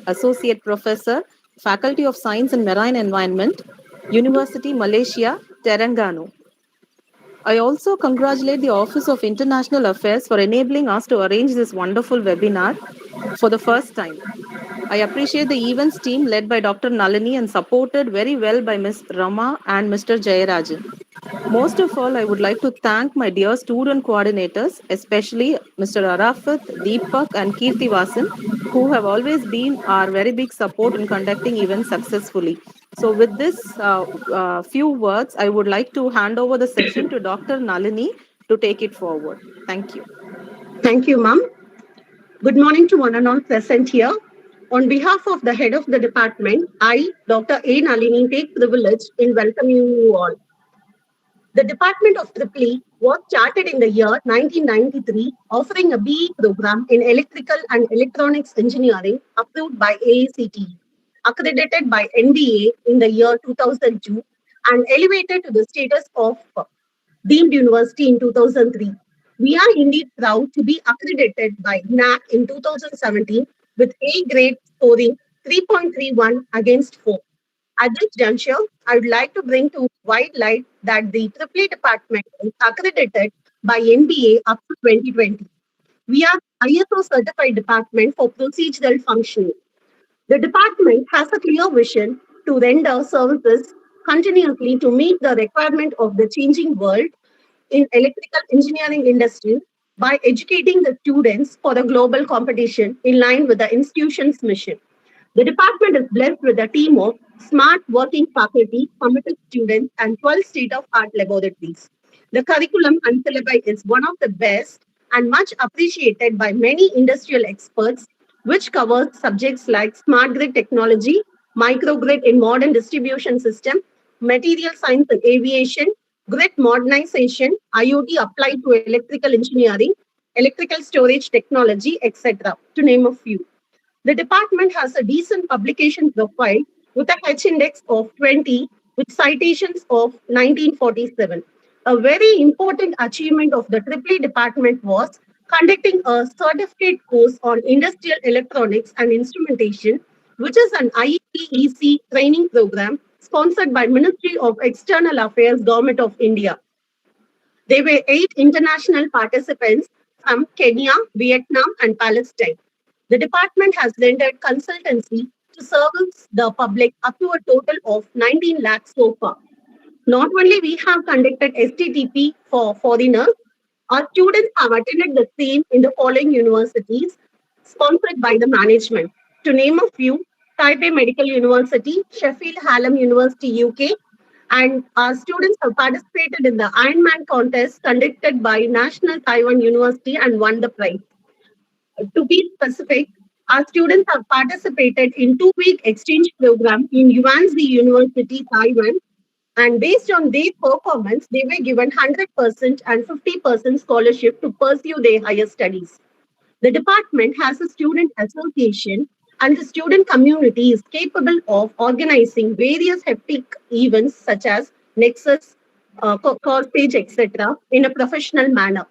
Associate Professor, Faculty of Science and Marine Environment, University Malaysia, Terengganu. I also congratulate the Office of International Affairs for enabling us to arrange this wonderful webinar for the first time. I appreciate the events team led by Dr. Nalini and supported very well by Ms. Rama and Mr. Jayarajan. Most of all, I would like to thank my dear student coordinators, especially Mr. Arafat, Deepak, and Kirti Vasan, who have always been our very big support in conducting events successfully. So, with this few words, I would like to hand over the session to Dr. Nalini to take it forward. Thank you. Thank you, ma'am. Good morning to one and all present here. On behalf of the head of the department, I, Dr. A. Nalini, take privilege in welcoming you all. The Department of EEE was started in the year 1993, offering a BE program in Electrical and Electronics Engineering approved by AICTE, accredited by NBA in the year 2002, and elevated to the status of deemed university in 2003. We are indeed proud to be accredited by NAC in 2017 with A grade scoring 3.31 against 4. At this juncture, I would like to bring to wide light that the EEE department is accredited by NBA up to 2020. We are ISO certified department for procedural functioning. The department has a clear vision to render services continuously to meet the requirement of the changing world in electrical engineering industry by educating the students for the global competition in line with the institution's mission. The department is blessed with a team of smart working faculty, committed students, and 12 state-of-art laboratories. The curriculum and syllabi is one of the best and much appreciated by many industrial experts, which covers subjects like smart grid technology, microgrid in modern distribution system, material science and aviation, grid modernization, IoT applied to electrical engineering, electrical storage technology, etc., to name a few. The department has a decent publication profile with a H index of 20 with citations of 1947. A very important achievement of the EEE department was conducting a certificate course on industrial electronics and instrumentation, which is an IEEC training program sponsored by Ministry of External Affairs, Government of India. There were 8 international participants from Kenya, Vietnam, and Palestine. The department has rendered consultancy to service the public up to a total of 19 lakhs so far. Not only we have conducted STTP for foreigners, our students have attended the same in the following universities sponsored by the management. To name a few, Taipei Medical University, Sheffield Hallam University, UK, and our students have participated in the Ironman contest conducted by National Taiwan University and won the prize. To be specific, our students have participated in 2-week exchange program in Yuanzi University, Taiwan, and based on their performance, they were given 100% and 50% scholarship to pursue their higher studies. The department has a student association, and the student community is capable of organizing various epic events such as Nexus, Corsage, etc., in a professional manner.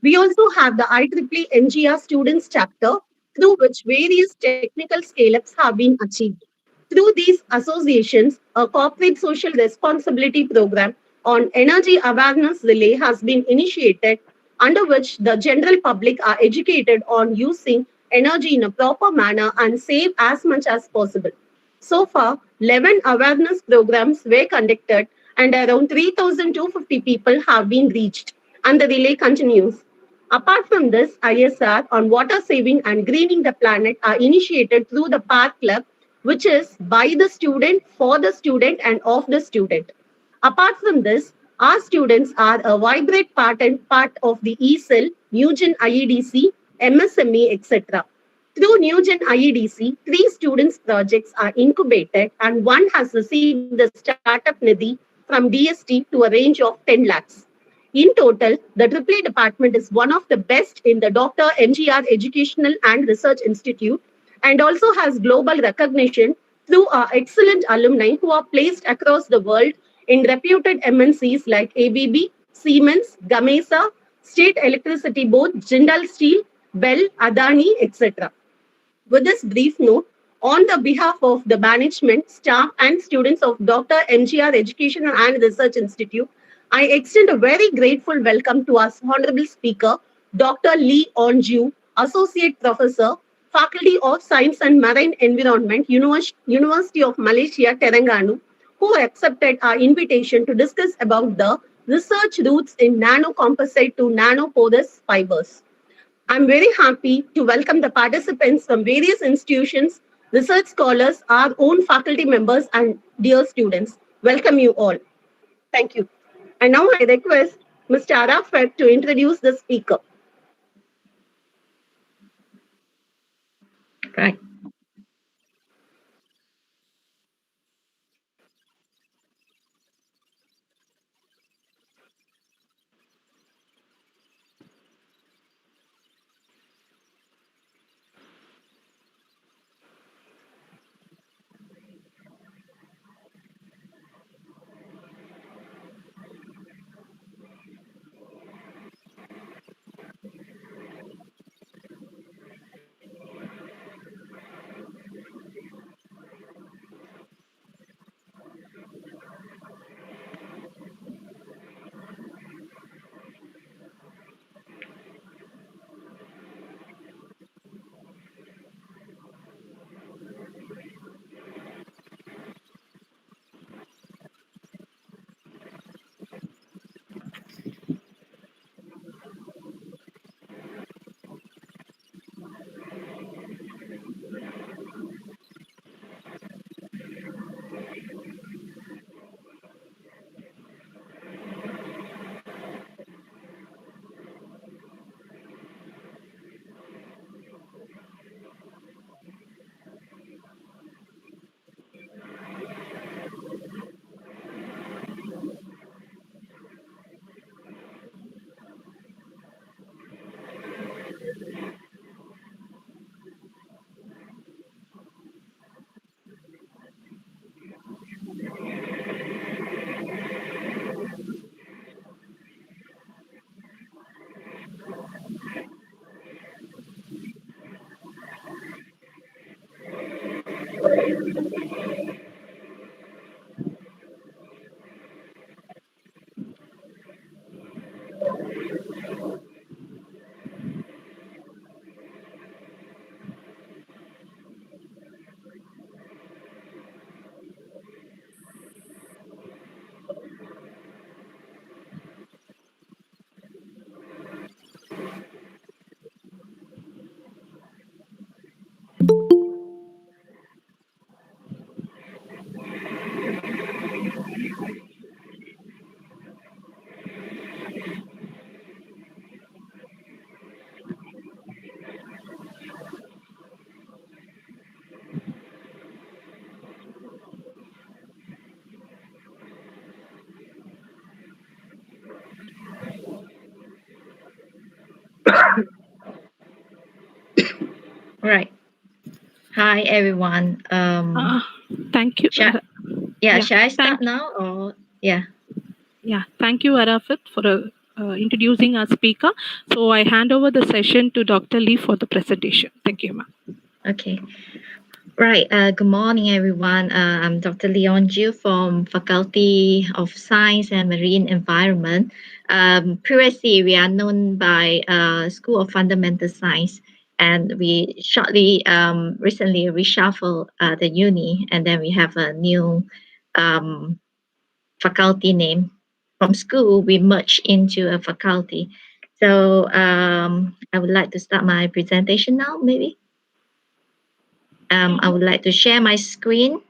We also have the Dr.M.G.R students chapter, through which various technical scale-ups have been achieved. Through these associations, a corporate social responsibility program on energy awareness relay has been initiated, under which the general public are educated on using energy in a proper manner and save as much as possible. So far, 11 awareness programs were conducted and around 3,250 people have been reached, and the relay continues. Apart from this, ISR on water saving and greening the planet are initiated through the Park Club, which is by the student, for the student, and of the student. Apart from this, our students are a vibrant part of the ECEL, Newgen IEDC, MSME, etc. Through Newgen IEDC, 3 students' projects are incubated and 1 has received the startup Nidhi from DST to a range of 10 lakhs. In total, the EEE department is one of the best in the Dr.M.G.R. Educational and Research Institute and also has global recognition through our excellent alumni who are placed across the world in reputed MNCs like ABB, Siemens, Gamesa, State Electricity Board, Jindal Steel, Bell, Adani, etc. With this brief note, On the behalf of the management, staff, and students of Dr.M.G.R. Educational and Research Institute, I extend a very grateful welcome to our Honorable Speaker, Dr. Lee Onju, Associate Professor, Faculty of Science and Marine Environment, University of Malaysia, Terengganu, who accepted our invitation to discuss about the research routes in nanocomposite to nanoporous fibers. I'm very happy to welcome the participants from various institutions, research scholars, our own faculty members, and dear students. Welcome you all. Thank you. And now I request Mr. Arafat to introduce the speaker. Right. All right. Hi, everyone. Thank you. Shall I start now or yeah? Yeah, thank you, Arafat, for introducing our speaker. So I hand over the session to Dr. Lee for the presentation. Thank you, ma'am. Okay. Right. Good morning, everyone. I'm Dr. Leon Jiu from Faculty of Science and Marine Environment. Previously, we are known by School of Fundamental Science, and we recently reshuffled the uni, and then we have a new faculty name. From school, we merged into a faculty. So I would like to start my presentation now, maybe. I would like to share my screen.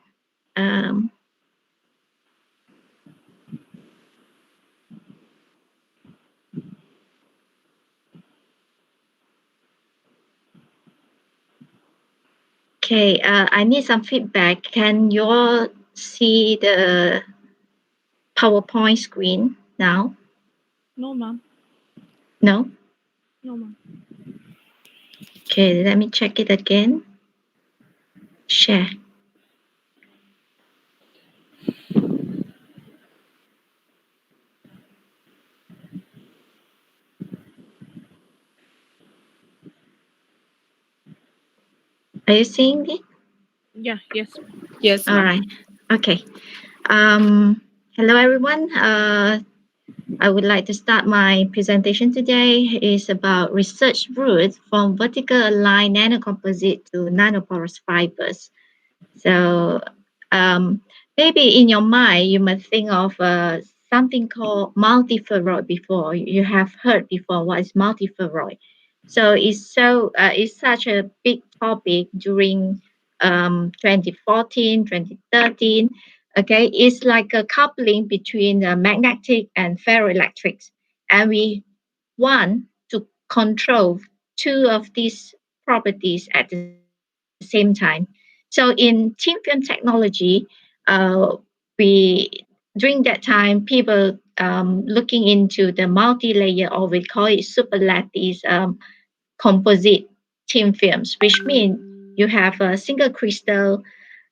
Okay, I need some feedback. Can you all see the PowerPoint screen now? No, ma'am. No? No, ma'am. Okay, let me check it again. Share. Are you seeing it? Yeah, yes. Yes, All ma'am. right. Okay. Um, Hello, everyone. I would like to start my presentation today. Is about research route from vertical aligned nanocomposite to nanoporous fibers. So um, maybe in your mind, you might think of something called multiferroid before. You have heard before what is multiferroid. So it's such a big topic during 2014, 2013. Okay, it's like a coupling between magnetic and ferroelectrics, and we want to control two of these properties at the same time. So in thin film technology, we during that time people looking into the multi-layer, or we call it super lattice composite thin films, which means you have a single crystal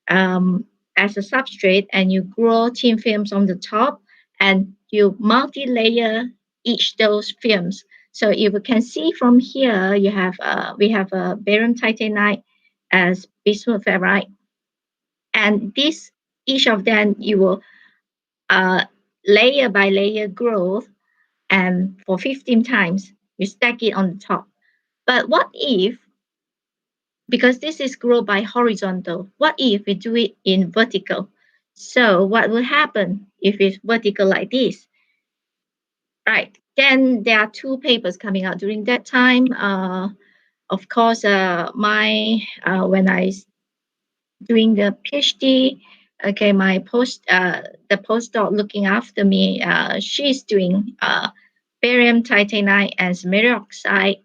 um, as a substrate, and you grow thin films on the top, and you multi-layer each those films. So if you can see from here, you have we have a barium titanite as bismuth ferrite, and this each of them you will uh, layer by layer growth, and for 15 times you stack it on the top. But what if, because this is grow by horizontal, what if we do it in vertical? So what will happen if it's vertical like this? Right. Then there are two papers coming out during that time. Of course, my when I doing the PhD, okay, the postdoc looking after me, she's doing barium titanite and samarium oxide,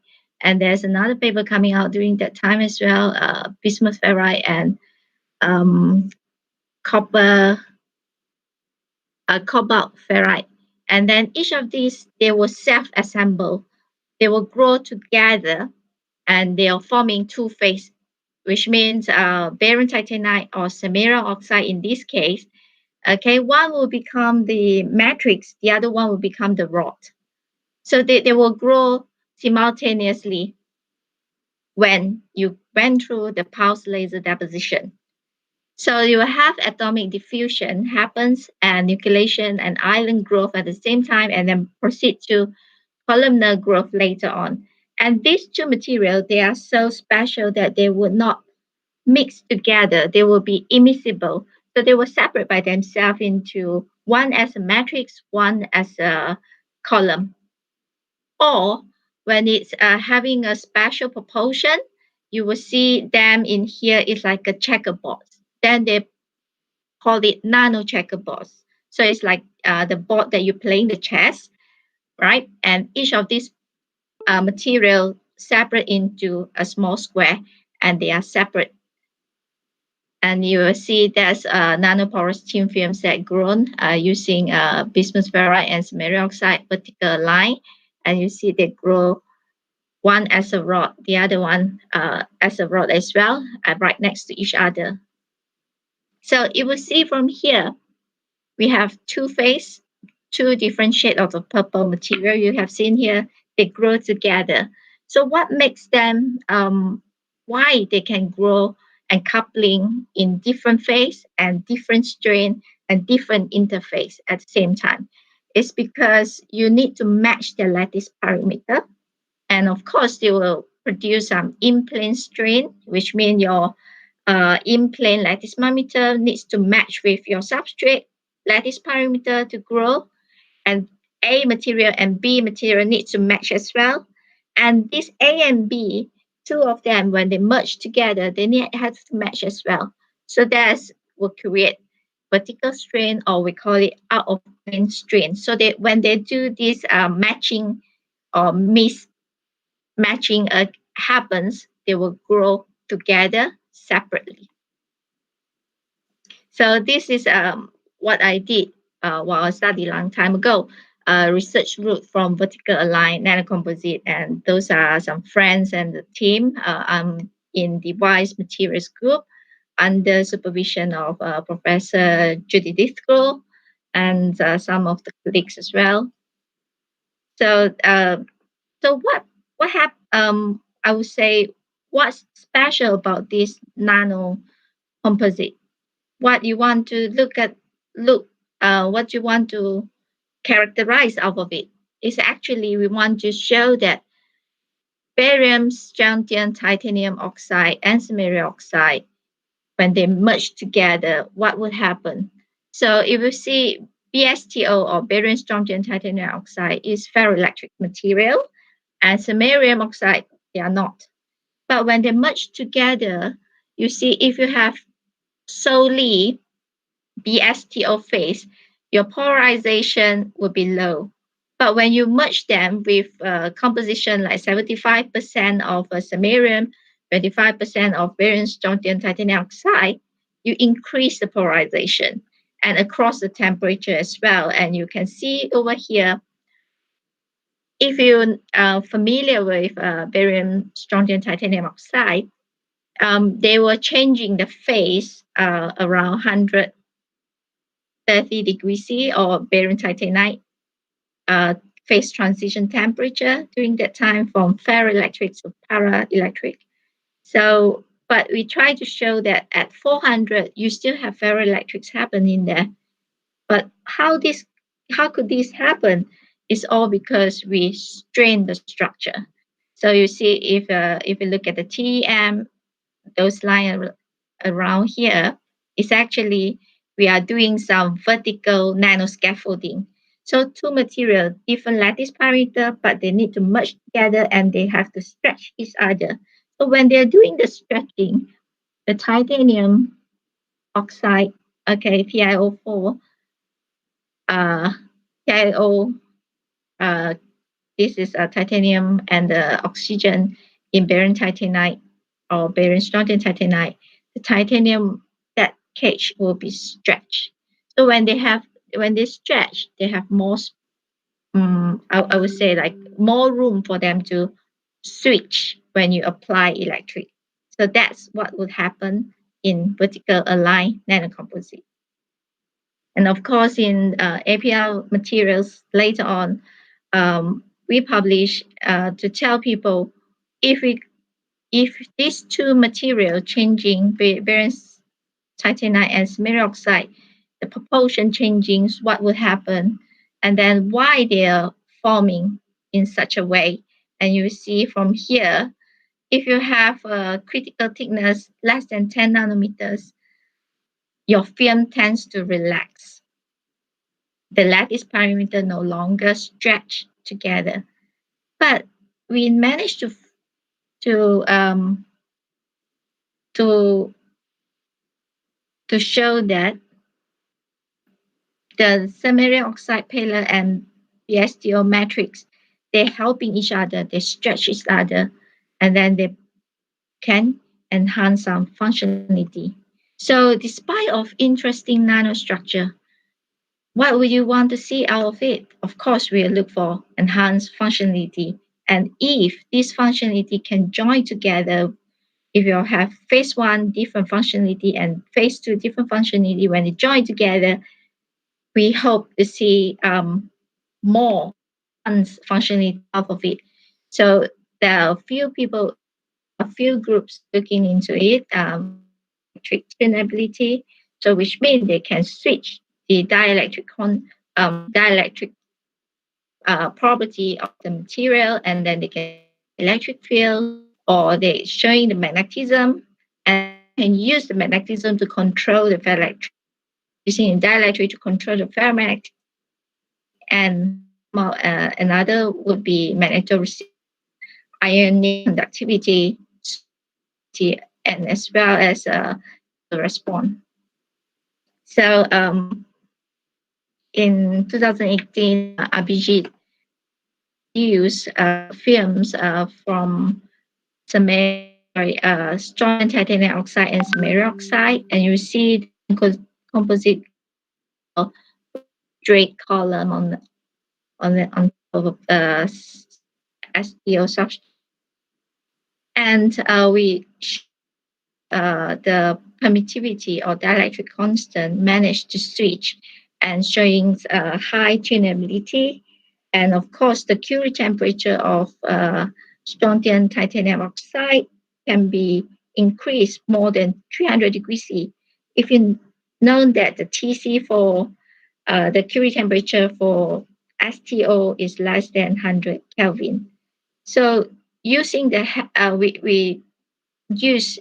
and there's another paper coming out during that time as well, bismuth ferrite and um, copper, cobalt ferrite. And then each of these, they will self-assemble. They will grow together, and they are forming two phase, which means barium titanite or samarium oxide in this case. Okay, one will become the matrix, the other one will become the rod. So they will grow simultaneously when you went through the pulse laser deposition. So you will have atomic diffusion happens and nucleation and island growth at the same time, and then proceed to columnar growth later on. And these two materials, they are so special that they would not mix together. They will be immiscible. So they will separate by themselves into one as a matrix, one as a column. Or when it's having a special proportion, you will see them in here. It's like a checkerboard. Then they call it nano checkerboards. So it's like the board that you're playing the chess, right? And each of these material separate into a small square, and they are separate. And you will see there's nanoporous thin films that grown using bismuth ferrite and samarium oxide vertical line, and you see they grow one as a rod, the other one as a rod as well, right next to each other. So you will see from here, we have two phase, two different shades of the purple material you have seen here. They grow together. So what makes them, why they can grow and coupling in different phase and different strain and different interface at the same time? It's because you need to match the lattice parameter. And of course, they will produce some in-plane strain, which means your in-plane lattice parameter needs to match with your substrate lattice parameter to grow, and A material and B material need to match as well. And this A and B, two of them, when they merge together, they have to match as well. So that will create vertical strain, or we call it out of plane strain. So they when they do this matching or mismatching happens, they will grow together separately. So this is what I did while I studied a long time ago. Research route from vertical aligned nanocomposite, and those are some friends and the team. I'm in the WISE materials group under supervision of Professor Judy Dithko and some of the colleagues as well. So, what happened? I would say what's special about this nano composite. What you want to what you want to characterize out of it is actually we want to show that barium, strontium, titanium oxide, and samarium oxide, when they merge together, what would happen? So if you see BSTO or barium, strontium, titanium oxide is ferroelectric material, and samarium oxide, they are not. But when they merge together, you see if you have solely BSTO phase, your polarization will be low. But when you merge them with composition like 75% of samarium, 25% of barium, strontium, titanium oxide, you increase the polarization and across the temperature as well. And you can see over here, if you're familiar with barium, strontium, titanium oxide, they were changing the phase around 130 degrees C or barium titanite phase transition temperature during that time from ferroelectric to paraelectric. So, but we try to show that at 400, you still have ferroelectrics happening there. But how could this happen? It's all because we strain the structure. So you see, if you look at the TEM, those lines around here, is actually we are doing some vertical nanoscaffolding. So two materials, different lattice parameter, but they need to merge together and they have to stretch each other. So when they're doing the stretching, the titanium oxide, okay, PiO4, PiO, this is a titanium and the oxygen in barium titanite or barium strontium titanite. The titanium, that cage will be stretched. So when they stretch, they have more, I would say like more room for them to switch when you apply electric. So that's what would happen in vertical aligned nanocomposite. And of course, in APL materials later on, we publish to tell people if these two materials changing various titanite and samarium oxide, the proportion changing, what will happen, and then why they are forming in such a way. And you see from here, if you have a critical thickness less than 10 nanometers, your film tends to relax. The lattice parameter no longer stretch together. But we managed to show that the samarium oxide pillar and BSTO matrix, they're helping each other, they stretch each other, and then they can enhance some functionality. So despite of interesting nanostructure, what would you want to see out of it? Of course, we'll look for enhanced functionality. And if this functionality can join together, if you have phase one different functionality and phase two different functionality, when they join together, we hope to see more functionality out of it. So there are a few groups looking into it, electric tunability, so which means they can switch the dielectric property of the material, and then they can electric field, or they showing the magnetism, and can use the magnetism to control the ferroelectric, using dielectric to control the ferromagnetic, and another would be magnetoresistance, ionic conductivity, and as well as the response. So in 2018, Abhijit used films from strong titanium oxide and samarium oxide, and you see composite straight column on top of STO substrate, and we the permittivity or dielectric constant managed to switch and showing high tunability. And of course, the Curie temperature of strontium titanium oxide can be increase more than 300 degrees C. If you know that the TC for the Curie temperature for STO is less than 100 Kelvin. So using we use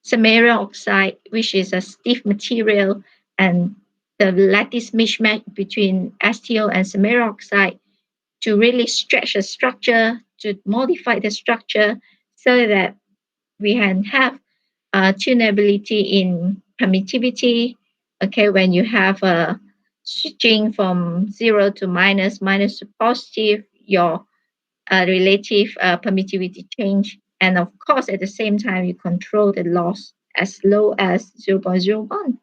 samarium oxide, which is a stiff material, and the lattice mismatch between STO and samarium oxide to really stretch the structure, to modify the structure so that we can have tunability in permittivity. Okay, when you have a switching from 0 to minus, minus to positive, your relative permittivity change. And of course, at the same time, you control the loss as low as 0.01.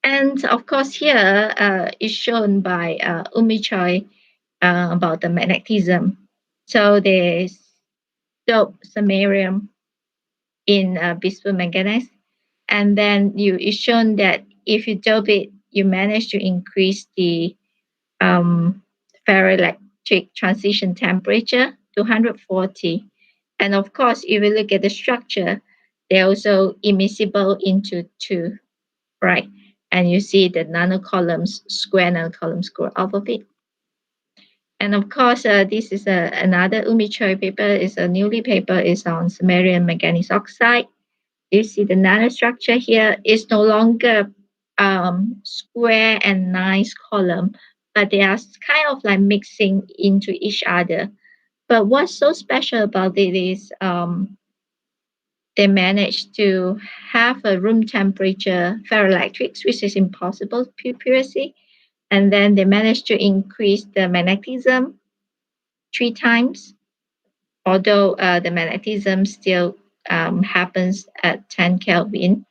And of course, here is shown by Umi-Choi about the magnetism. So they dope samarium in bismuth manganese, and then it's shown that if you dope it, you manage to increase the ferroelectric transition temperature to 140. And of course, if you look at the structure, they're also immiscible into 2, right? And you see the square nanocolumns grow out of it. And of course, this is another Umi-Choi paper. It's a newly paper. It's on samarium manganese oxide. You see the nanostructure here is no longer square and nice column, but they are kind of like mixing into each other. But what's so special about it is they managed to have a room temperature ferroelectrics, which is impossible previously. And then they managed to increase the magnetism 3 times, although the magnetism still happens at 10 Kelvin.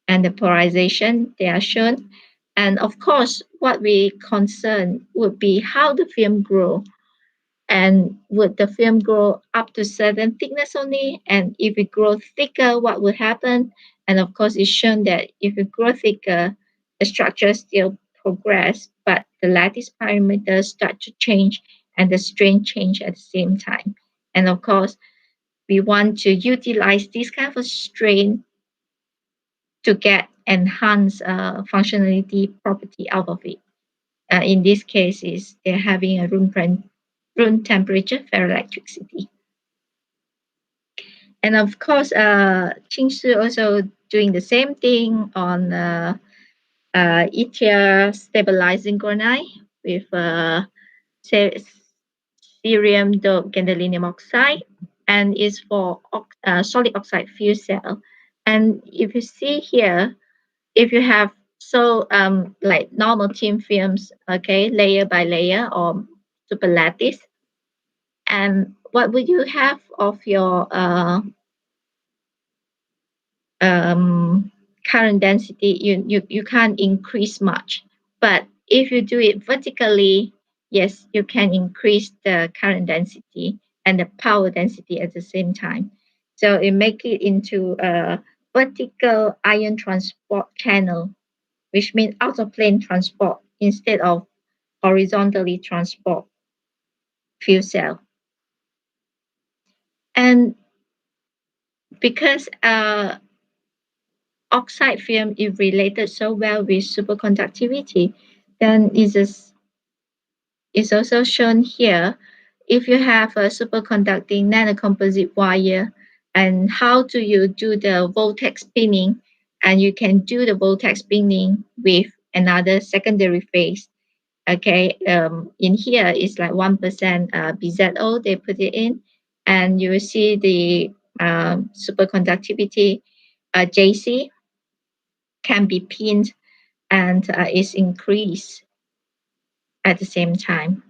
And the polarization, they are shown. And of course, what we concern would be how the film grow. And would the film grow up to certain thickness only? And if it grow thicker, what would happen? And of course, it's shown that if it grow thicker, the structure still progress, but the lattice parameters start to change and the strain change at the same time. And of course, we want to utilize this kind of strain to get enhanced functionality property out of it. In this case, is they're having a room temperature ferroelectricity. And of course, Qingshi also doing the same thing on ETR stabilizing granite with cerium doped gadolinium oxide, and is for solid oxide fuel cell. And if you see here, if you have like normal thin films, okay, layer by layer or super lattice, and what would you have of your current density? You can't increase much, but if you do it vertically, yes, you can increase the current density and the power density at the same time. So it make it into a vertical ion transport channel, which means out of plane transport instead of horizontally transport fuel cell. And because oxide film is related so well with superconductivity, then it's also shown here. If you have a superconducting nanocomposite wire, and how do you do the voltage spinning? And you can do the voltage spinning with another secondary phase. Okay, in here is like 1% BZO, they put it in, and you will see the superconductivity JC can be pinned and is increased at the same time.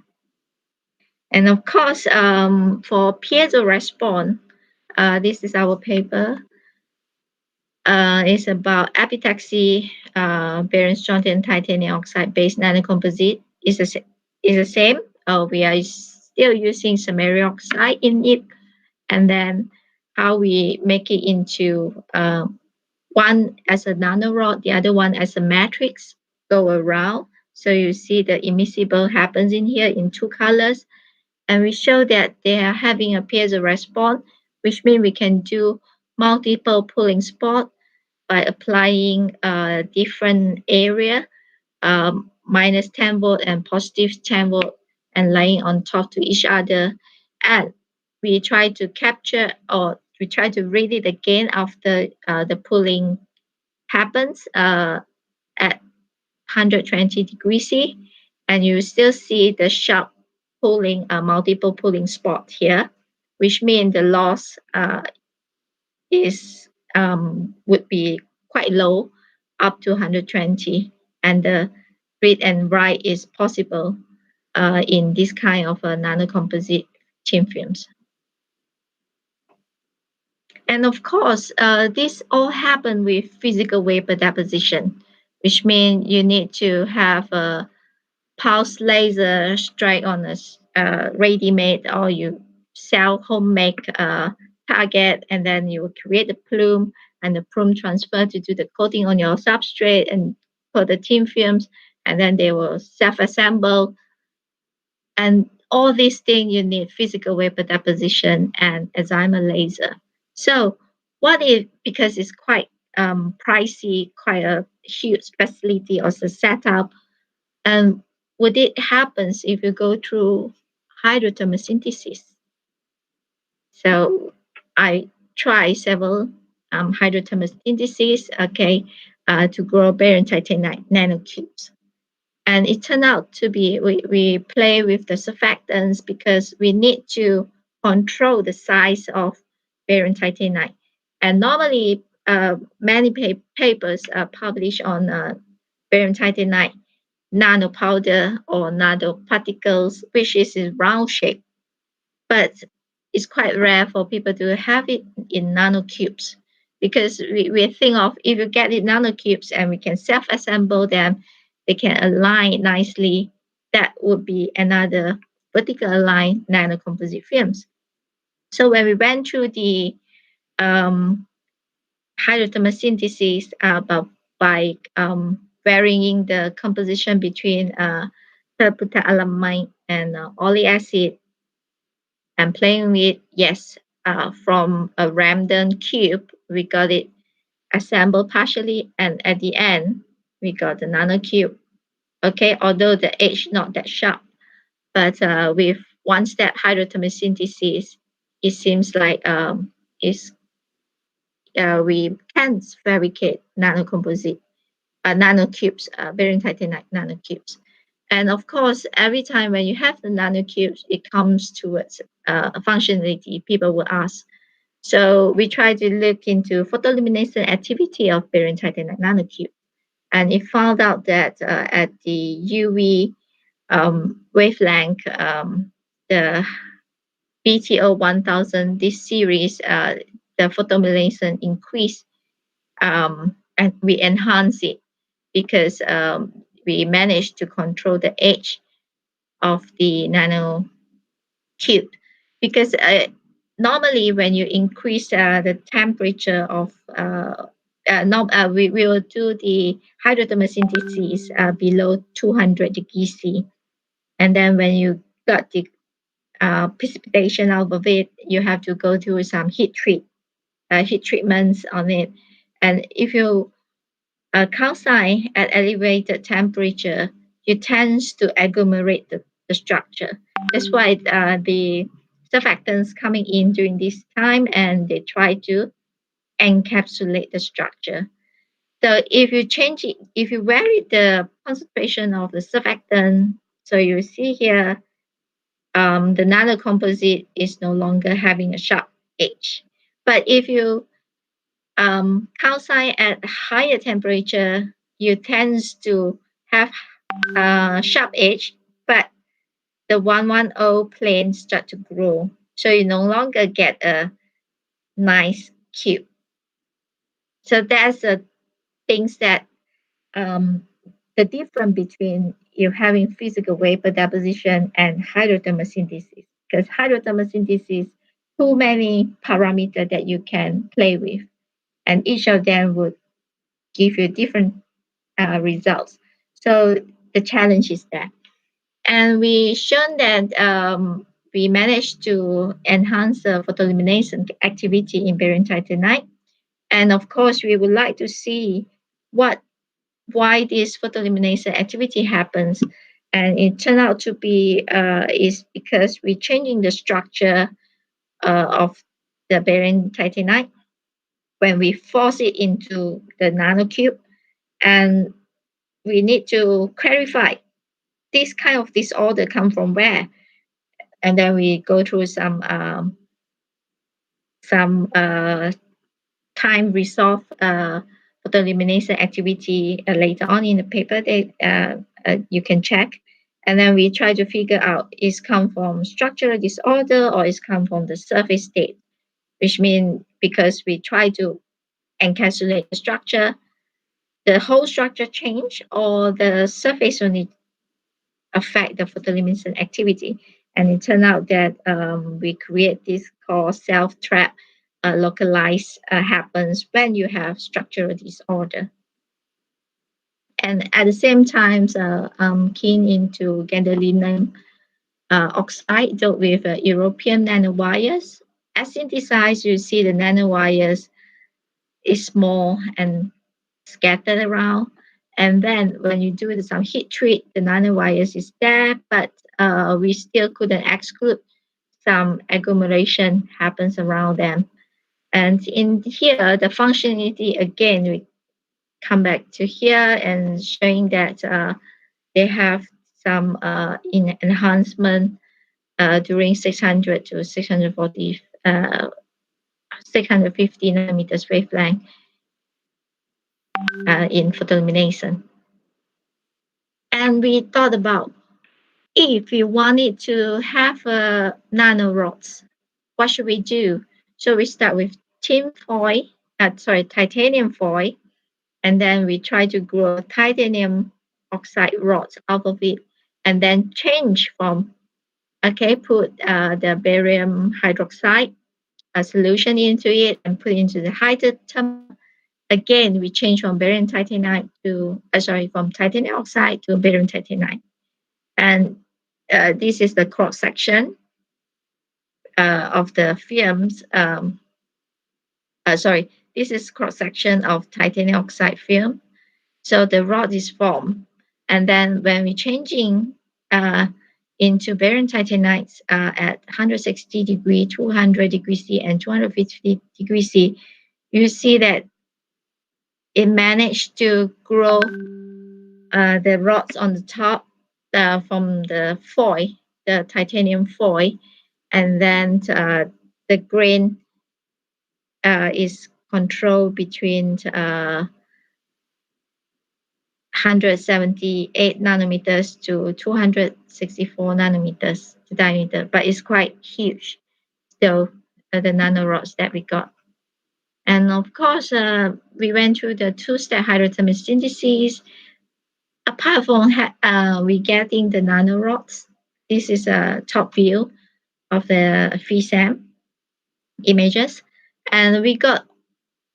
And of course, for piezo response, this is our paper. It's about epitaxy, barium strontium titanium oxide based nanocomposite. It's the same. We are still using samarium oxide in it, and then how we make it into one as a nanorod, the other one as a matrix go around. So you see the immiscible happens in here in 2 colors. And we show that they are having a piezo response which means we can do multiple pooling spot by applying a different area, minus 10 volt and positive 10 volt, and laying on top to each other. And we try to capture, or we try to read it again after the pooling happens at 120 degrees C, and you still see the sharp pooling, multiple pooling spot here, which means the loss is would be quite low, up to 120, and the read and write is possible in this kind of nanocomposite thin films. And of course, this all happen with physical vapor deposition, which means you need to have a pulse laser strike on a ready-made, or you sell homemade target, and then you will create a plume, and the plume transfer to do the coating on your substrate and put the thin films, and then they will self-assemble. And all these things you need physical vapor deposition and excimer laser. So what if, because it's quite pricey, quite a huge facility or a setup, and would it happens if you go through hydrothermal synthesis? So I try several hydrothermal synthesis, okay, to grow barium titanate nanocubes. And it turned out to be, we play with the surfactants because we need to control the size of barium titanate. And normally, many papers are published on barium titanate nanopowder or nanoparticles, which is in round shape. But it's quite rare for people to have it in nanocubes, because we think of, if you get it nanocubes and we can self-assemble them, they can align nicely. That would be another vertical align nanocomposite films. So when we went through the hydrothermal synthesis by varying the composition between terpentalalamide and oleic acid, and playing with, yes, from a random cube, we got it assembled partially, and at the end, we got the nanocube. Okay, although the edge not that sharp, but with one step hydrothermal synthesis, it seems like we can fabricate nanocomposite nanocubes, barium titanate nanocubes. And of course, every time when you have the nanocubes, it comes towards functionality, people will ask. So we try to look into photoluminescent activity of barium titanate nanocube. And it found out that at the UV wavelength, the BTO 1000, this series, the photoluminescent increase, and we enhance it because we managed to control the edge of the nano cube. Because normally when you increase the temperature of we will do the hydrothermal synthesis below 200 degrees C, and then when you got the precipitation out of it, you have to go through some heat treatments on it. And if you calcine at elevated temperature, you tends to agglomerate the structure. That's why the surfactants coming in during this time, and they try to encapsulate the structure. So if you change it, if you vary the concentration of the surfactant, so you see here, the nanocomposite is no longer having a sharp edge. But if you calcine at higher temperature, you tends to have sharp edge, but the 110 plane start to grow. So you no longer get a nice cube. So that's the things that the difference between you having physical vapor deposition and hydrothermal synthesis. Because hydrothermal synthesis, too many parameters that you can play with, and each of them would give you different results. So the challenge is that. And we shown that we managed to enhance the photoluminescent activity in barium titanite. And of course, we would like to see why this photoluminescent activity happens. And it turned out to be is because we're changing the structure of the barium titanite when we force it into the nanocube. And we need to clarify this kind of disorder come from where. And then we go through some time resolve photoluminescent activity later on in the paper that you can check. And then we try to figure out is come from structural disorder or is come from the surface state, which means because we try to encapsulate the structure, the whole structure change or the surface only affect the photoluminescent activity. And it turned out that we create this called self-trap localized happens when you have structural disorder. And at the same time, I'm keen into gadolinium oxide dealt with European nanowires. As synthesized, you see the nanowires is small and scattered around. And then when you do some heat treat, the nanowires is there, but we still couldn't exclude some agglomeration happens around them. And in here, the functionality, again, we come back to here and showing that they have some enhancement during 600 to 640, 650 nanometers wavelength in photoillumination. And we thought about if we wanted to have nanorods, what should we do? So we start with titanium foil, and then we try to grow titanium oxide rods out of it, and then change from, put the barium hydroxide solution into it and put into the hydrothermal. Again, we change from barium titanite from titanium oxide to barium titanite. And this is the cross section of the films. This is cross section of titanium oxide film. So the rod is formed, and then when we're changing into barium titanites at 160 degree, 200 degrees C, and 250 degrees C, you see that it managed to grow the rods on the top from the foil, the titanium foil, and then the grain is controlled between 178 nanometers to 264 nanometers diameter, but it's quite huge still, the nanorods that we got. And of course, we went through the two-step hydrothermal synthesis. Apart from we getting the nanorods, this is a top view of the FSAM images, and we got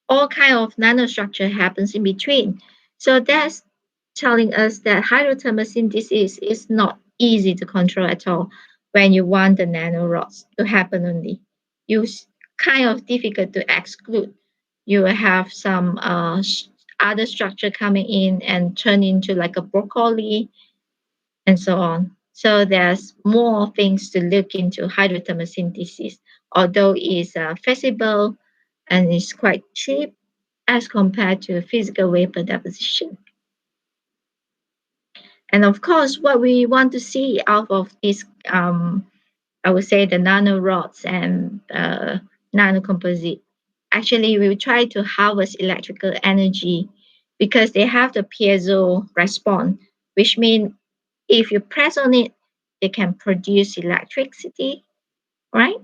all kind of nanostructure happens in between. So that's telling us that hydrothermal synthesis is not easy to control at all when you want the nanorods to happen only. It's kind of difficult to exclude. You will have some other structure coming in and turn into like a broccoli and so on. So there's more things to look into hydrothermal synthesis, although it's feasible and it's quite cheap as compared to physical vapor deposition. And of course, what we want to see out of this, I would say the nanorods and nanocomposite, actually we will try to harvest electrical energy because they have the piezo response, which means if you press on it, they can produce electricity, right?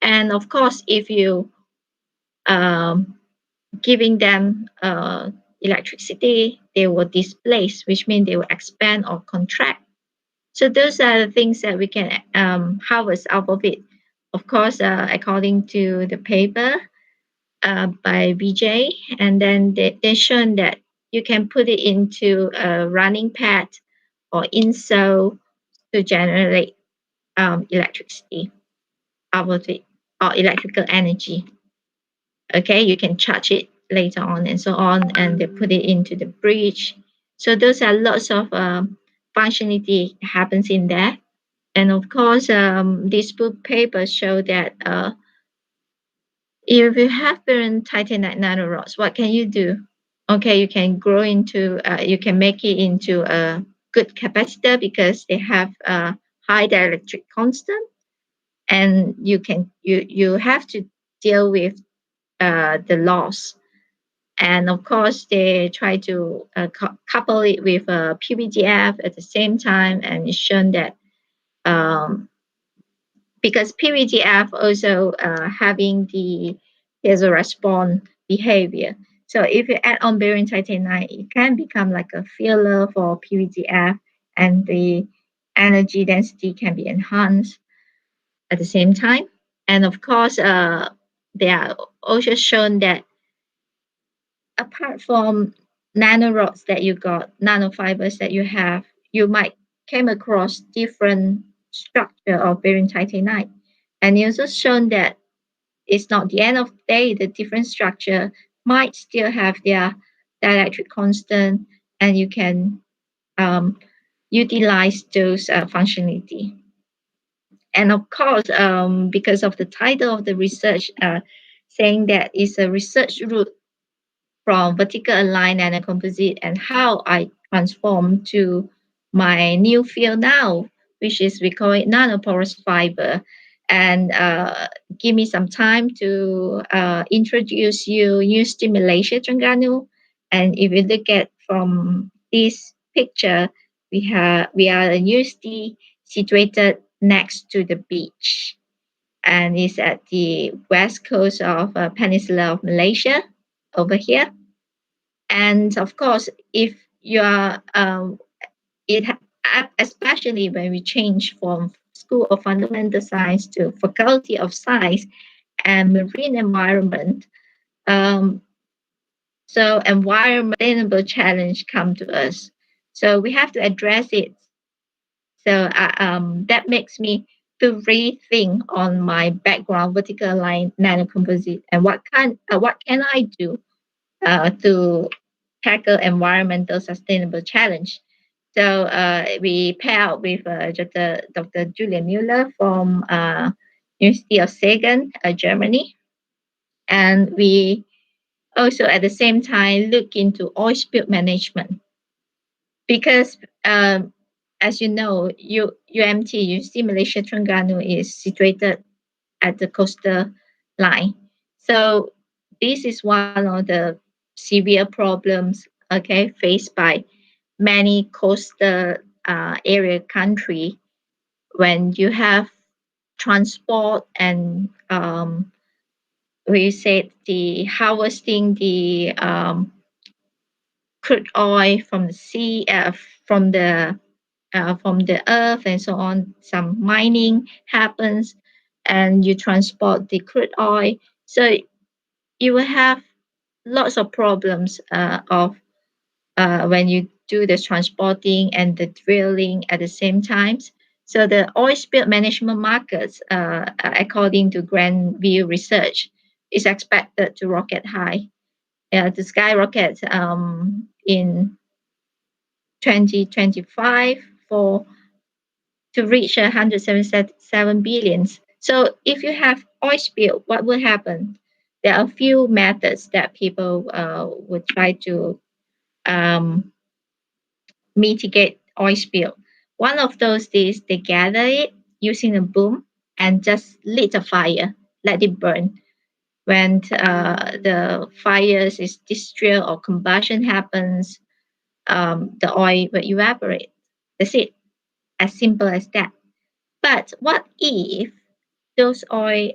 And of course, if you giving them electricity, they will displace, which means they will expand or contract. So those are the things that we can harvest out of it. Of course, according to the paper by VJ, and then they shown that you can put it into a running pad or insole to generate electricity. out of it, or electrical energy. Okay, you can charge it later on and so on, and they put it into the bridge. So those are lots of functionality happens in there. And of course, this book paper show that if you have barium titanite nanorods, what can you do? Okay, you can grow into, you can make it into a good capacitor because they have a high dielectric constant, and you have to deal with the loss. And of course, they try to couple it with PVDF at the same time, and it's shown that um, because PVDF also having the piezo response behavior. So if you add on barium titanite, it can become like a filler for PVDF, and the energy density can be enhanced at the same time. And of course, they are also shown that apart from nanorods that you got, nanofibers that you have, you might came across different structure of barium titanite. And it's also shown that it's not the end of the day, the different structure might still have their dielectric constant, and you can utilize those functionality. And of course, because of the title of the research, saying that it's a research route from vertical aligned nanocomposite, and how I transform to my new field now, which is we call it nanoporous fiber. And give me some time to introduce you new stimulation granule. And if you look at from this picture, we are a university situated next to the beach, and it's at the west coast of peninsula of Malaysia over here. And of course, if you are especially when we change from School of Fundamental Science to Faculty of Science and Marine Environment, um, so environment sustainable challenge come to us. So we have to address it. So that makes me to rethink on my background, vertical line nanocomposite, and what can I do to tackle environmental sustainable challenge. So we pair out with Dr. Julia Müller from University of Sagan, Germany, and we also at the same time look into oil spill management because as you know, UMT, University Malaysia Terengganu, is situated at the coastal line. So this is one of the severe problems, okay, faced by many coastal area country when you have transport and we said the harvesting the crude oil from the sea, from the earth and so on. Some mining happens, and you transport the crude oil. So you will have lots of problems of when you do the transporting and the drilling at the same times. So the oil spill management markets, according to Grandview Research, is expected to rocket high, to skyrocket in 2025 for to reach 177 billions. So if you have oil spill, what will happen? There are a few methods that people would try to um, mitigate oil spill. One of those is they gather it using a boom and just lit a fire, let it burn. When the fires is distill or combustion happens, the oil will evaporate. That's it, as simple as that. But what if those oil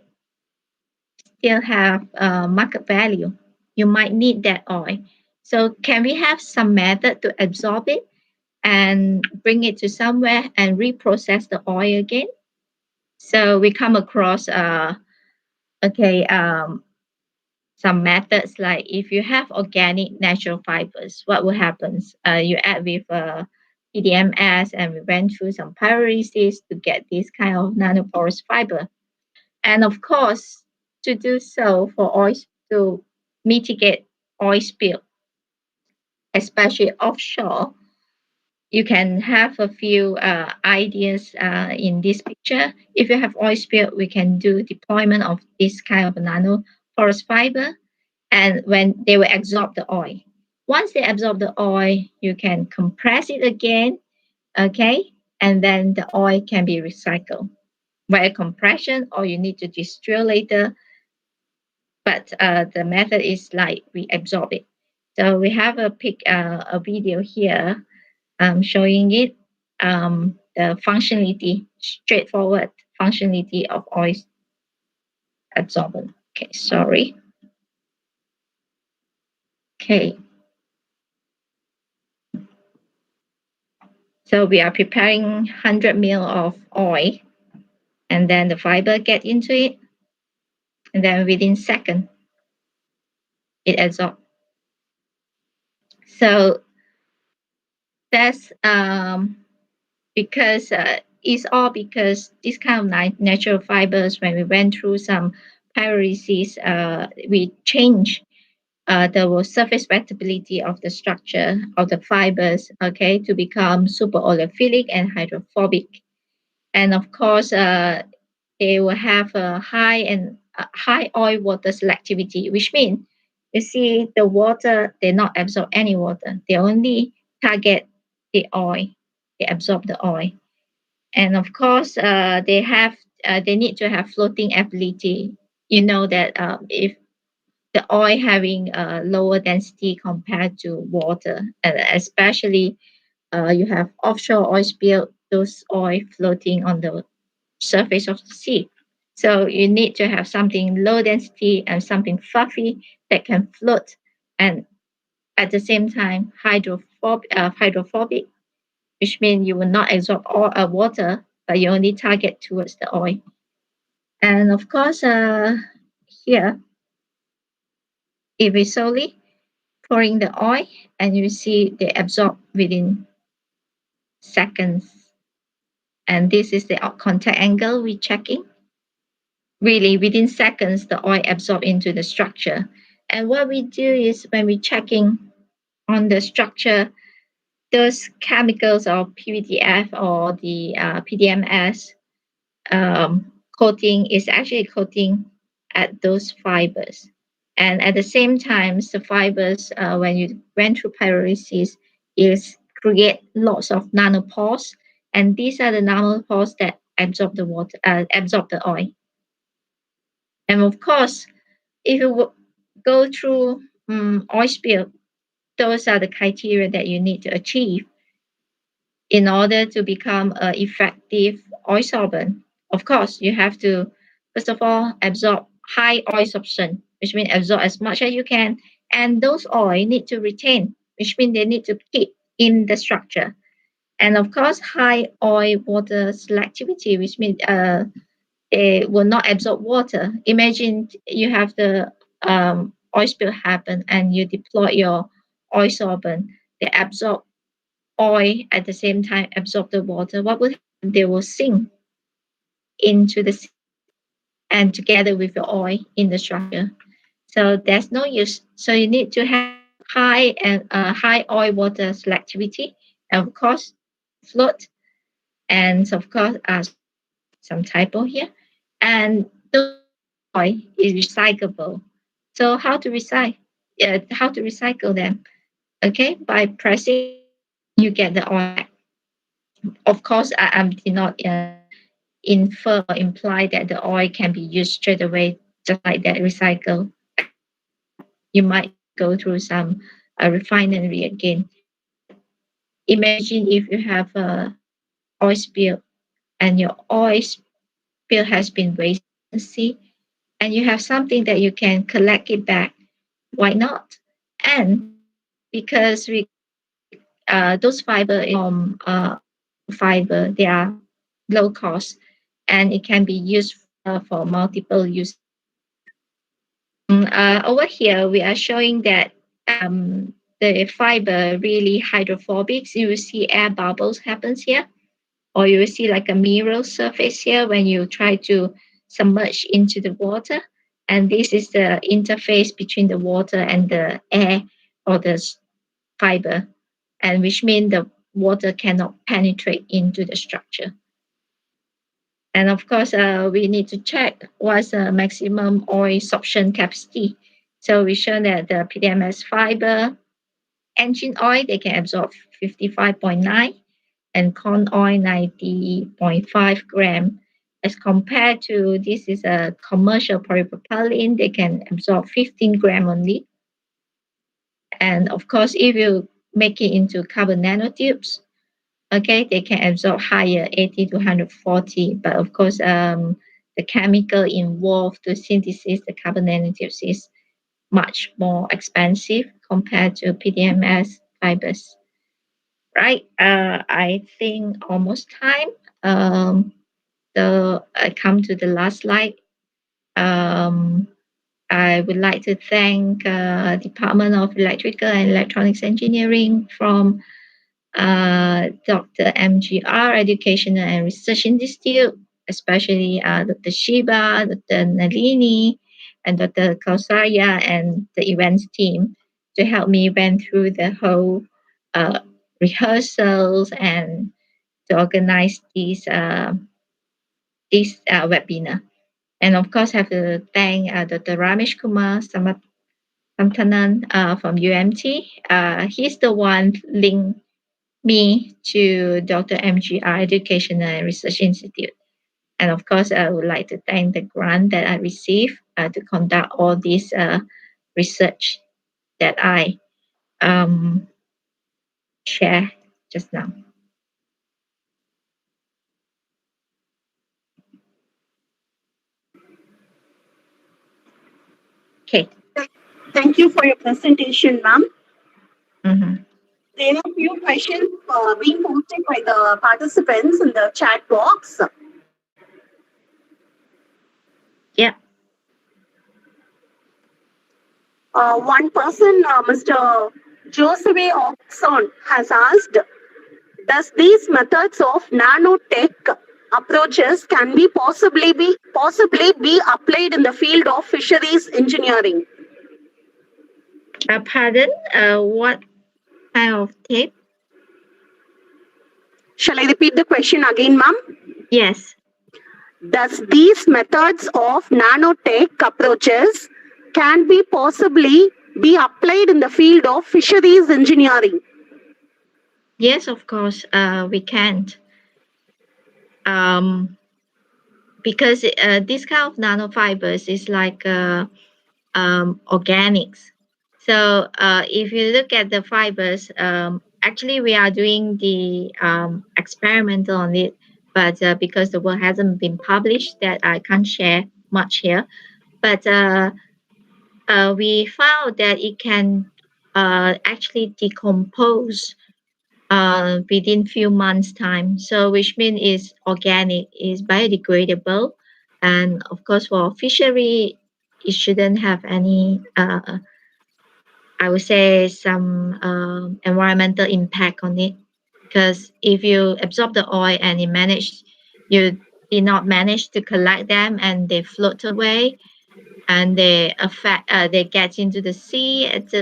still have market value? You might need that oil. So can we have some method to absorb it and bring it to somewhere and reprocess the oil again? So we come across okay some methods, like if you have organic natural fibers, what will happen? You add with PDMS, and we went through some pyrolysis to get this kind of nanoporous fiber. And of course, to do so for oil to mitigate oil spill, especially offshore, you can have a few ideas in this picture. If you have oil spill, we can do deployment of this kind of nanoporous fiber, and when they will absorb the oil. Once they absorb the oil, you can compress it again, okay, and then the oil can be recycled via compression, or you need to distill later. But the method is like we absorb it. So we have a video here showing it, the functionality, straightforward functionality of oil absorbent. Okay, sorry. Okay. So we are preparing 100 ml of oil, and then the fiber get into it, and then within second, it absorbs. So that's because it's all because this kind of natural fibers, when we went through some pyrolysis, we change the surface wettability of the structure of the fibers, okay, to become super oleophilic and hydrophobic. And of course, they will have a high oil water selectivity, which means you see the water, they not absorb any water. They only target the oil. They absorb the oil. And of course, they need to have floating ability. You know that if the oil having a lower density compared to water, and especially you have offshore oil spill, those oil floating on the surface of the sea. So you need to have something low density and something fluffy that can float, and at the same time hydrophobic, which means you will not absorb all water, but you only target towards the oil. And of course, here, if we solely pouring the oil, and you see they absorb within seconds. And this is the contact angle we're checking. Really, within seconds, the oil absorb into the structure. And what we do is when we're checking on the structure, those chemicals or PVDF or the PDMS coating is actually coating at those fibers. And at the same time, the fibers, when you went through pyrolysis, is create lots of nanopores, and these are the nanopores that absorb the water, absorb the oil. And of course, if you go through oil spill, those are the criteria that you need to achieve in order to become an effective oil sorbent. Of course, you have to, first of all, absorb high oil absorption, which means absorb as much as you can. And those oil need to retain, which means they need to keep in the structure. And of course, high oil water selectivity, which means they will not absorb water. Imagine you have the oil spill happen and you deploy your oil sorbent. They absorb oil at the same time absorb the water. What will happen? They will sink into the sea and together with the oil in the structure. So there's no use. So you need to have high oil water selectivity, and of course float, and of course some typo here, and the oil is recyclable. So how to recycle? How to recycle them? Okay, by pressing, you get the oil. Of course, I did not infer or imply that the oil can be used straight away, just like that recycle. You might go through some refinery again. Imagine if you have a oil spill and your oil spill has been wasted in the sea, and you have something that you can collect it back. Why not? And because we those fiber from fiber, they are low cost, and it can be used for multiple use. Over here, we are showing that the fiber really hydrophobic. You will see air bubbles happens here, or you will see like a mirror surface here when you try to submerged into the water. And this is the interface between the water and the air or the fiber, and which means the water cannot penetrate into the structure. And of course, we need to check what's the maximum oil sorption capacity. So we show that the PDMS fiber engine oil, they can absorb 55.9 and corn oil 90.5 gram. As compared to this is a commercial polypropylene, they can absorb 15 gram only. And of course, if you make it into carbon nanotubes, okay, they can absorb higher, 80 to 140. But of course, the chemical involved to synthesize the carbon nanotubes is much more expensive compared to PDMS fibers. Right, I think almost time. I come to the last slide. I would like to thank Department of Electrical and Electronics Engineering from Dr.M.G.R. Educational and Research Institute, especially Dr. Shiba, Dr. Nalini, and Dr. Kausalya and the events team to help me went through the whole rehearsals and to organize this webinar. And of course, have to thank Dr. Ramesh Kumar Samtanan from UMT. He's the one linked me to Dr.M.G.R. Educational and Research Institute. And of course, I would like to thank the grant that I received to conduct all this research that I share just now. Okay. Thank you for your presentation, ma'am. Mm-hmm. There are a few questions being posted by the participants in the chat box. Yeah. One person, Mr. Joseph Oxon, has asked, does these methods of nanotech approaches can be possibly be applied in the field of fisheries engineering? Pardon? What kind of tape? Shall I repeat the question again, ma'am? Yes. Does these methods of nanotech approaches can be possibly be applied in the field of fisheries engineering? Yes, of course, we can't. Because this kind of nanofibers is like organics. So if you look at the fibers, actually we are doing the experimental on it, but because the work hasn't been published, that I can't share much here. But we found that it can actually decompose within few months time. So which means is organic, is biodegradable, and of course for fishery, it shouldn't have any I would say some environmental impact on it, because if you absorb the oil and you did not manage to collect them and they float away and they get into the sea at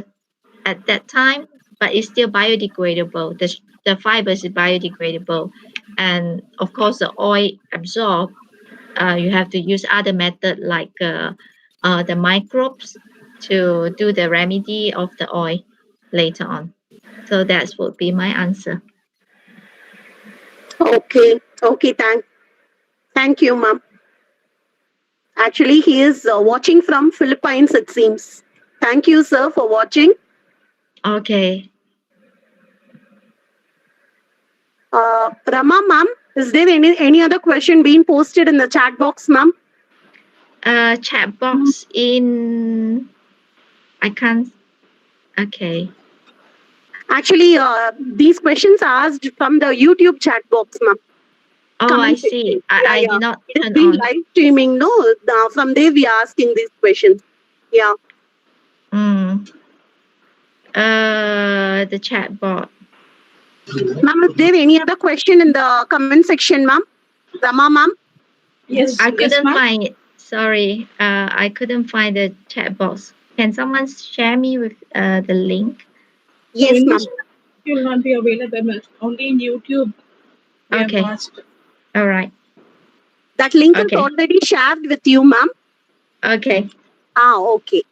that time, but it's still biodegradable. The fibers is biodegradable, and of course the oil absorbed. You have to use other method like the microbes to do the remedy of the oil later on. So that would be my answer. Okay, thank you, ma'am. Actually, he is watching from Philippines, it seems. Thank you, sir, for watching. Okay. Rama, ma'am, is there any other question being posted in the chat box, ma'am? Chat box in... I can't... Okay. Actually, these questions are asked from the YouTube chat box, ma'am. Oh, I see. I did not turn on. It's been live streaming, no? From there, we are asking these questions. Yeah. The chat bot. Ma'am, is there any other question in the comment section, ma'am? Rama, ma'am? Yes. I couldn't find it. sorry, I couldn't find the chat box. Can someone share me with the link? So Yes, in ma'am. this it will not be available. Only in YouTube we have Okay. asked. All right. That link is Okay. already shared with you, ma'am. Okay. Okay.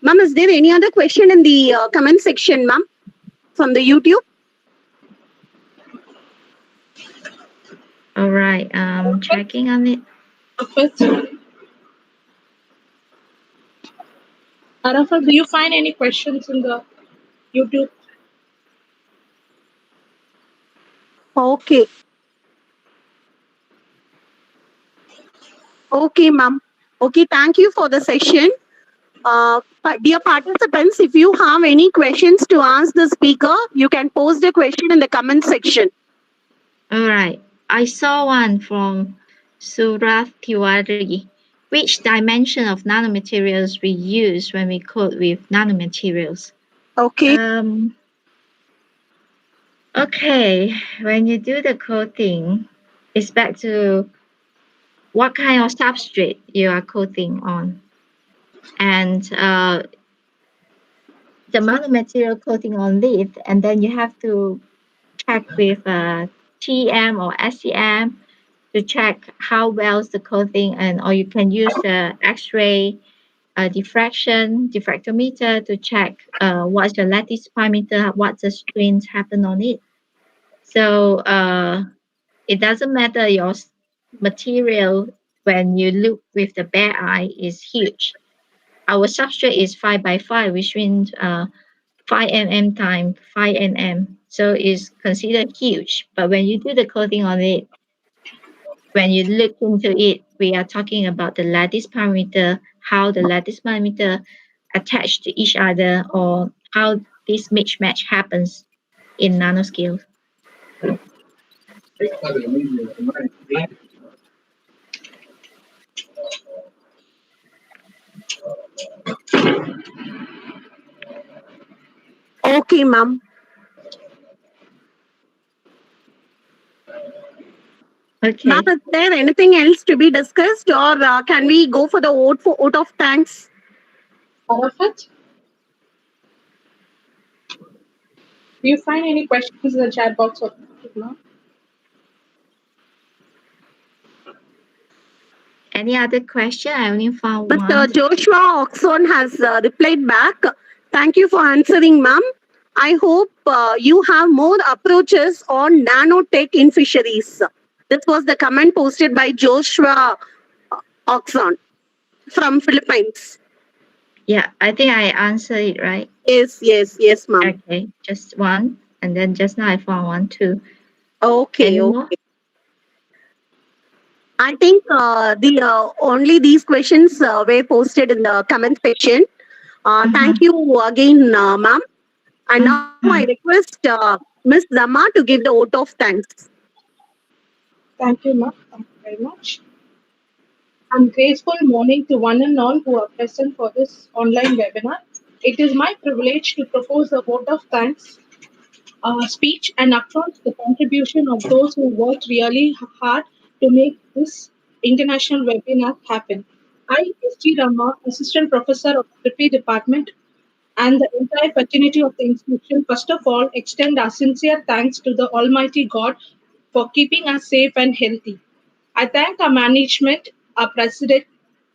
Ma'am, is there any other question in the comment section, ma'am, from the YouTube? All right. Checking on it. Arafat, do you find any questions in the YouTube? Okay. Okay, ma'am. Okay, thank you for the session. Dear participants, if you have any questions to ask the speaker, you can post the question in the comment section. All right. I saw one from Surath Tiwari. Which dimension of nanomaterials we use when we coat with nanomaterials? Okay. Okay. When you do the coating, it's back to what kind of substrate you are coating on. And the monomaterial coating on lead, and then you have to check with TM or SEM to check how well is the coating, and or you can use the X-ray diffractometer to check what's the lattice parameter, what the strains happen on it. So it doesn't matter your material when you look with the bare eye is huge. Our substrate is 5 by 5, which means 5 mm times 5 mm. So it's considered huge. But when you do the coating on it, when you look into it, we are talking about the lattice parameter, how the lattice parameter attach to each other, or how this mismatch happens in nanoscale. Okay, ma'am. Okay. Ma'am, is there anything else to be discussed, or can we go for the vote of thanks? Arafat, do you find any questions in the chat box or no? Any other question? I only found Mr. one. Joshua Oxon has replied back. Thank you for answering, ma'am. I hope you have more approaches on nanotech in fisheries. This was the comment posted by Joshua Oxon from Philippines. Yeah, I think I answered it right. Yes, ma'am. Okay, just one. And then just now I found one too. Okay, Any okay. more? I think only these questions were posted in the comment section. Thank you again, ma'am. And now I request Ms. Zama to give the vote of thanks. Thank you, ma'am. Thank you very much. I'm grateful morning to one and all who are present for this online webinar. It is my privilege to propose a vote of thanks speech and acknowledge the contribution of those who worked really hard to make this international webinar happen. I, S.G. Rama, Assistant Professor of the Department, and the entire fraternity of the institution, first of all, extend our sincere thanks to the Almighty God for keeping us safe and healthy. I thank our management, our president,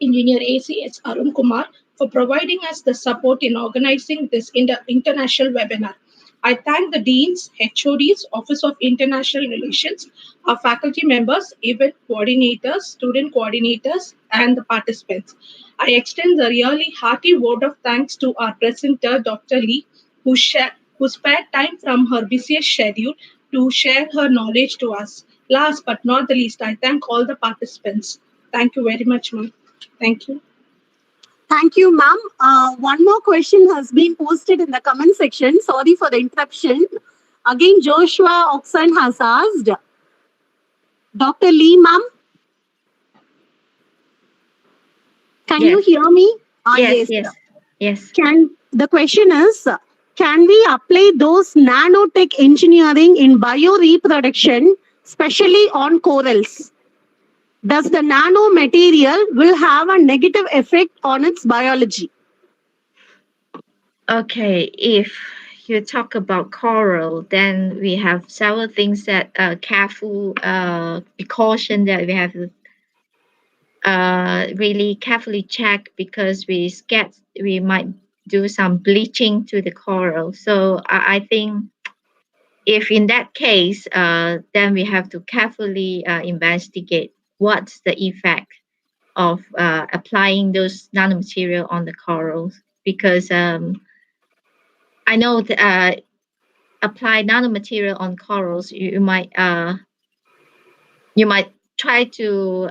Engineer A.C.S. Arun Kumar, for providing us the support in organizing this international webinar. I thank the deans, HODs, Office of International Relations, our faculty members, event coordinators, student coordinators, and the participants. I extend the really hearty word of thanks to our presenter, Dr. Lee, who spared time from her busiest schedule to share her knowledge to us. Last but not the least, I thank all the participants. Thank you very much, ma'am. Thank you. Thank you, ma'am. One more question has been posted in the comment section. Sorry for the interruption. Again, Joshua Oxon has asked, Dr. Lee, ma'am, can you hear me? Yes. The question is, can we apply those nanotech engineering in bioreproduction, especially on corals? does the nano material will have a negative effect on its biology? Okay, if you talk about coral, then we have several things that careful precaution that we have to really carefully check, because we scared we might do some bleaching to the coral. So I think if in that case, then we have to carefully investigate what's the effect of applying those nanomaterial on the corals, because I know that apply nanomaterial on corals, you might try to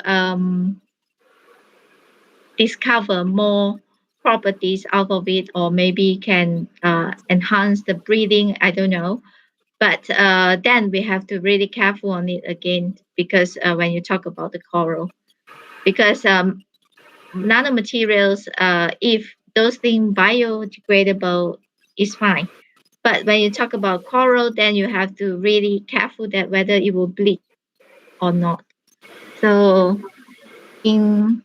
discover more properties out of it, or maybe can enhance the breathing. I don't know, but then we have to really careful on it again, because when you talk about the coral, because nanomaterials, if those things biodegradable, is fine. But when you talk about coral, then you have to really careful that whether it will bleach or not. So in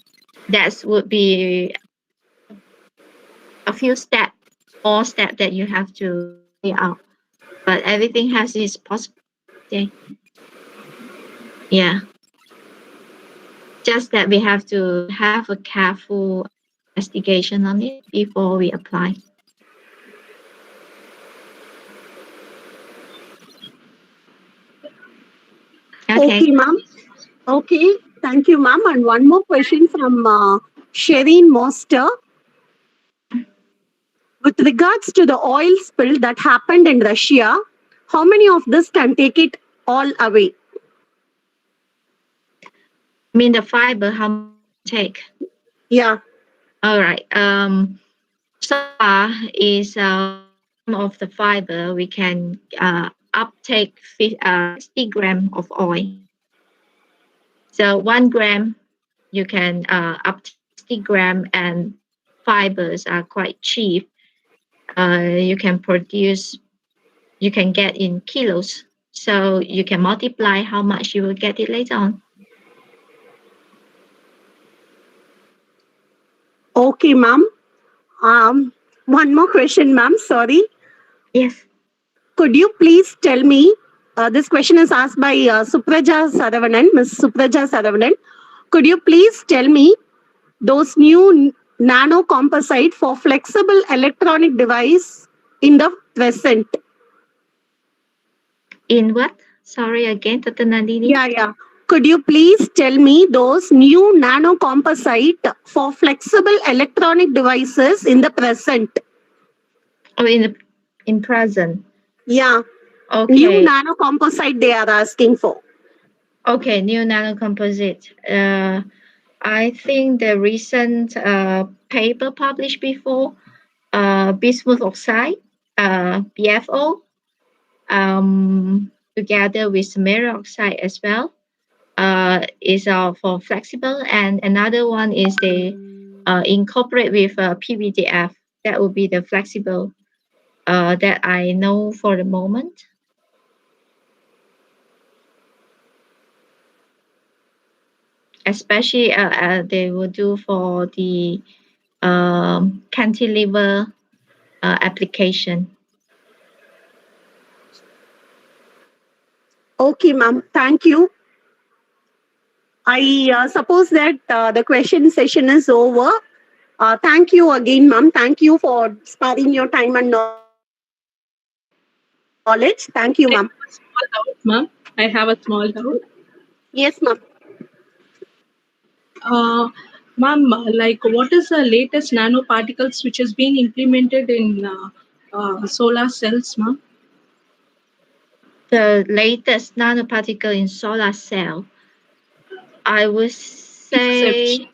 that would be a few steps, more step that you have to carry out. But everything has its possibility. Yeah. Just that we have to have a careful investigation on it before we apply. Okay. Okay, ma'am. Okay, thank you, ma'am. And one more question from Shireen Moster. With regards to the oil spill that happened in Russia, how many of this can take it all away? I mean the fiber, how much take? Yeah. All right. So far is of the fiber we can uptake 60 gram of oil. So 1 gram you can uptake 60 gram, and fibers are quite cheap. You can produce, you can get in kilos. So you can multiply how much you will get it later on. Okay, ma'am. One more question, ma'am. Sorry. Yes. Could you please tell me? This question is asked by Supraja Saravanan, Miss Supraja Saravanan. Could you please tell me those new nano composite for flexible electronic device in the present? In what? Sorry again, Dr. Nandini. Yeah. Could you please tell me those new nano composite for flexible electronic devices in the present? Oh, in present. Yeah. Okay. New nano composite they are asking for. Okay, new nanocomposite. I think the recent paper published before, bismuth oxide, BFO, together with samarium oxide as well, is for flexible, and another one is they incorporate with PVDF. That would be the flexible that I know for the moment. Especially they will do for the cantilever application. Okay, ma'am. Thank you. I suppose that the question session is over. Thank you again, ma'am. Thank you for sparing your time and knowledge. Thank you, ma'am. I have a small doubt, ma'am. I have a small doubt. Yes, ma'am. Uh, Ma'am, like what is the latest nanoparticles which is being implemented in solar cells, ma'am? The latest nanoparticle in solar cell, I would Its say,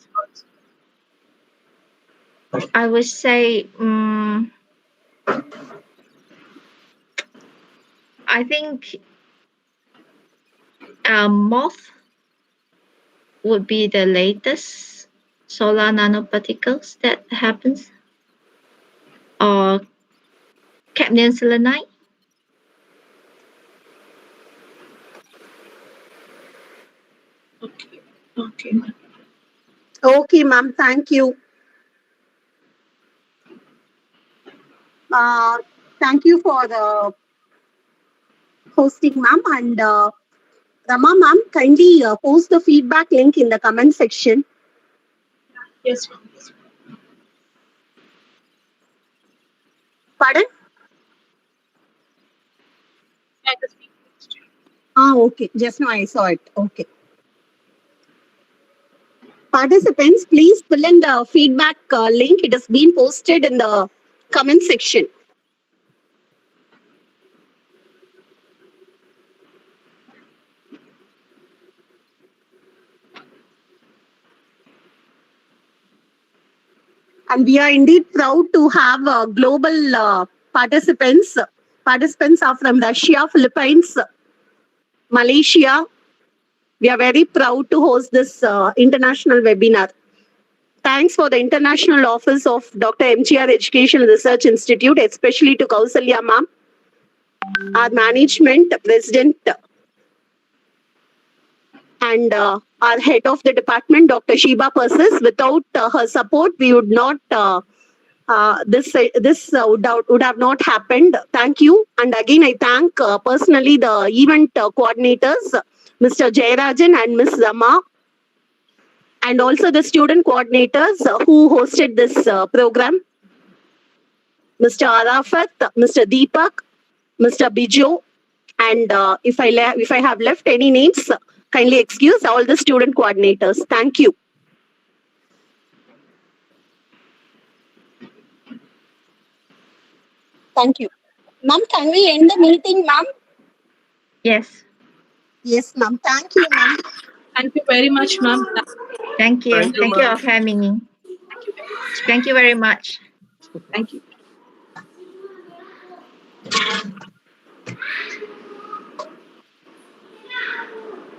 efficiency. I think moth would be the latest solar nanoparticles that happens, or cadmium selenide. Okay. Okay, ma'am. Okay, ma'am. Thank you. Thank you for the hosting, ma'am. And Rama, ma'am, kindly post the feedback link in the comment section. Yes, ma'am. Yes, ma'am. Pardon? I just speak. Okay. Just now I saw it. Okay. Participants, please fill in the feedback link. It has been posted in the comment section. And we are indeed proud to have global participants. Participants are from Russia, Philippines, Malaysia. We are very proud to host this international webinar. Thanks for the International Office of Dr.M.G.R. Education Research Institute, especially to Kausalya ma'am, our management president, and our head of the department, Dr. Sheba Persis. Without her support, we would not. This would have not happened. Thank you. And again, I thank personally the event coordinators, Mr. Jayarajan and Ms. Rama, and also the student coordinators who hosted this program, Mr. Arafat, Mr. Deepak, Mr. Bijo, and if I have left any names, kindly excuse all the student coordinators. Thank you. Thank you. Ma'am, can we end the meeting, ma'am? Yes. Yes, ma'am. Thank you, ma'am. Thank you very much, ma'am. Thank you. Thank you, Thank you ma'am. for having me. Thank you very much. Thank you very much. Thank you.